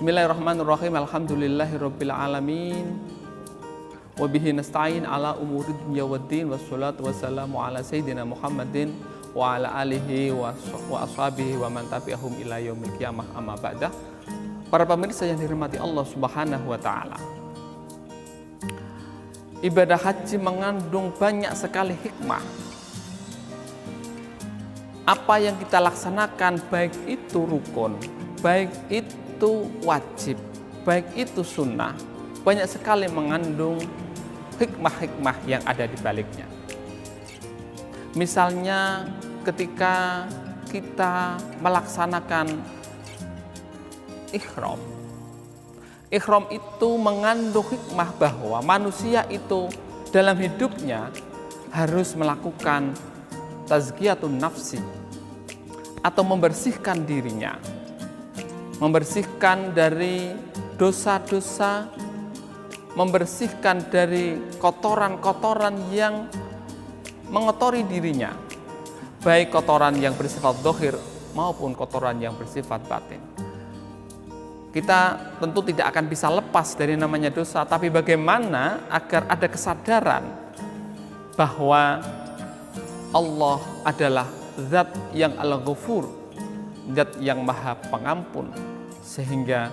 Bismillahirrahmanirrahim. Alhamdulillahirabbil alamin. Wa bihi nasta'in ala umuri dunya waddin. Wassalatu wassalamu ala sayyidina Muhammadin wa ala alihi wa ashabihi wa man tabi'ahum ila yaumil qiyamah, amma ba'da. Para pemirsa yang dirahmati Allah Subhanahu wa taala. Ibadah haji mengandung banyak sekali hikmah. Apa yang kita laksanakan, baik itu rukun, baik itu wajib, baik itu sunnah, banyak sekali mengandung hikmah-hikmah yang ada di baliknya. Misalnya ketika kita melaksanakan ihram. Ihram itu mengandung hikmah bahwa manusia itu dalam hidupnya harus melakukan tazkiyatun nafsi atau membersihkan dirinya, membersihkan dari dosa-dosa, membersihkan dari kotoran-kotoran yang mengotori dirinya, baik kotoran yang bersifat zahir maupun kotoran yang bersifat batin. Kita tentu tidak akan bisa lepas dari namanya dosa, tapi bagaimana agar ada kesadaran bahwa Allah adalah zat yang al-ghafur, zat yang maha pengampun, sehingga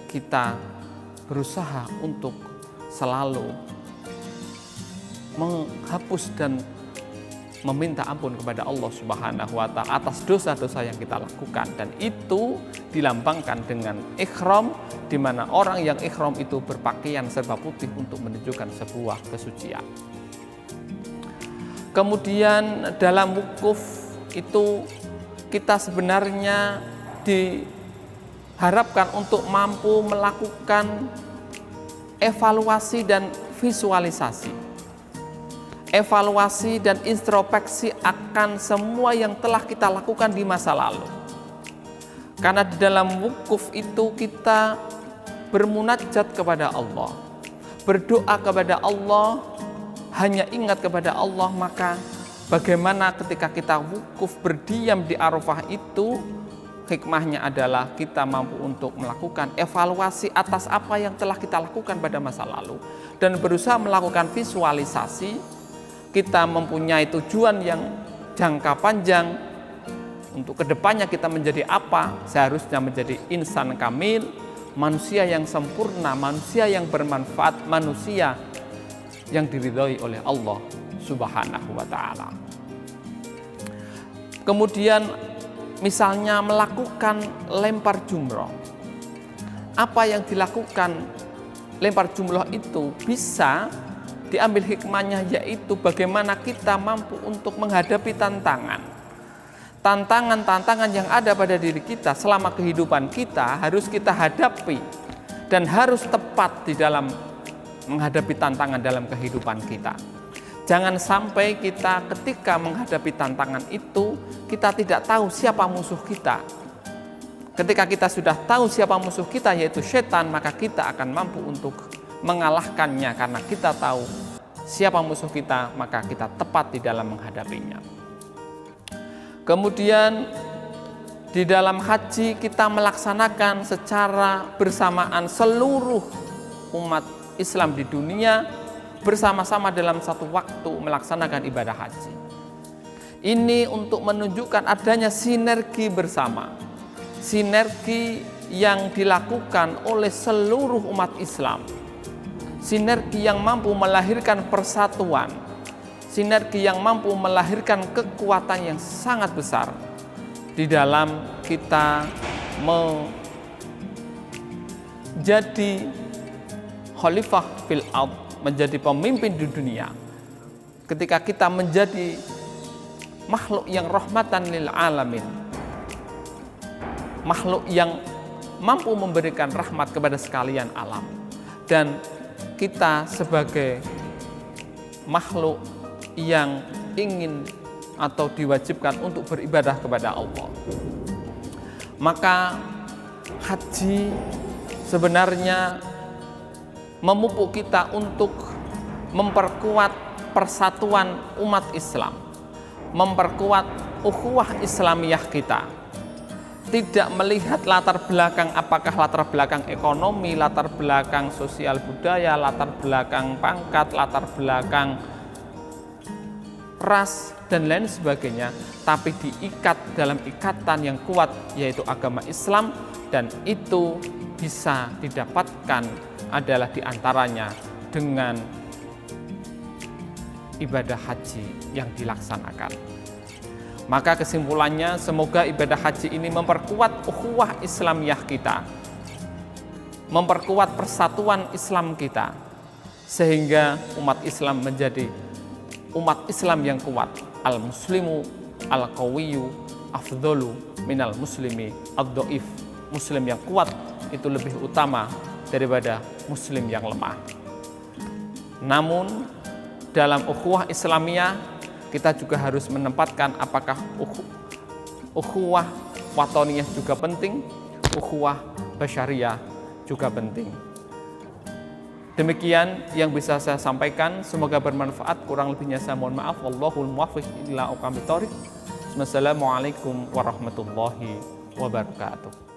kita berusaha untuk selalu menghapus dan meminta ampun kepada Allah Subhanahu wa taala atas dosa-dosa yang kita lakukan, dan itu dilambangkan dengan ihram, di mana orang yang ihram itu berpakaian serba putih untuk menunjukkan sebuah kesucian. Kemudian dalam wukuf itu kita sebenarnya diharapkan untuk mampu melakukan evaluasi dan visualisasi. Evaluasi dan introspeksi akan semua yang telah kita lakukan di masa lalu. Karena di dalam wukuf itu kita bermunajat kepada Allah, berdoa kepada Allah, hanya ingat kepada Allah. Maka bagaimana ketika kita wukuf berdiam di Arafah itu, hikmahnya adalah kita mampu untuk melakukan evaluasi atas apa yang telah kita lakukan pada masa lalu dan berusaha melakukan visualisasi. Kita mempunyai tujuan yang jangka panjang untuk kedepannya kita menjadi apa, seharusnya menjadi insan kamil, manusia yang sempurna, manusia yang bermanfaat, manusia yang diridhoi oleh Allah Subhanahu wa taala. Kemudian misalnya melakukan lempar jumroh. Apa yang dilakukan lempar jumroh itu bisa diambil hikmahnya, yaitu bagaimana kita mampu untuk menghadapi tantangan yang ada pada diri kita selama kehidupan kita, harus kita hadapi dan harus tepat di dalam menghadapi tantangan dalam kehidupan kita. Jangan sampai kita ketika menghadapi tantangan itu kita tidak tahu siapa musuh kita. Ketika kita sudah tahu siapa musuh kita, yaitu setan, maka kita akan mampu untuk mengalahkannya. Karena kita tahu siapa musuh kita, maka kita tepat di dalam menghadapinya. Kemudian di dalam haji kita melaksanakan secara bersamaan seluruh umat Islam di dunia bersama-sama dalam satu waktu melaksanakan ibadah haji. Ini untuk menunjukkan adanya sinergi bersama, sinergi yang dilakukan oleh seluruh umat Islam, sinergi yang mampu melahirkan persatuan, sinergi yang mampu melahirkan kekuatan yang sangat besar di dalam kita menjadi khalifah fil ard, menjadi pemimpin di dunia. Ketika kita menjadi makhluk yang rahmatan lil alamin, makhluk yang mampu memberikan rahmat kepada sekalian alam, dan kita sebagai makhluk yang ingin atau diwajibkan untuk beribadah kepada Allah, maka haji sebenarnya memupuk kita untuk memperkuat persatuan umat Islam, memperkuat ukhuwah Islamiyah kita. tidak melihat latar belakang, apakah latar belakang ekonomi, latar belakang sosial budaya, latar belakang pangkat, latar belakang ras, dan lain sebagainya, tapi diikat dalam ikatan yang kuat, yaitu agama Islam, dan itu bisa didapatkan adalah diantaranya dengan ibadah haji yang dilaksanakan. Maka kesimpulannya, semoga ibadah haji ini memperkuat ukhuwah Islamiyah kita, memperkuat persatuan Islam kita, sehingga umat Islam menjadi umat Islam yang kuat. Al-muslimu al-qawiyyu afdhalu minal muslimi ad-dhaif. Muslim yang kuat itu lebih utama daripada muslim yang lemah. Namun dalam ukhuwah Islamiyah kita juga harus menempatkan apakah ukhuwah watoniyah juga penting, ukhuwah basyariyah juga penting. Demikian yang bisa saya sampaikan, semoga bermanfaat. Kurang lebihnya saya mohon maaf. Wallahul muwaffiq ila aqwamit thoriq. Wassalamualaikum warahmatullahi wabarakatuh.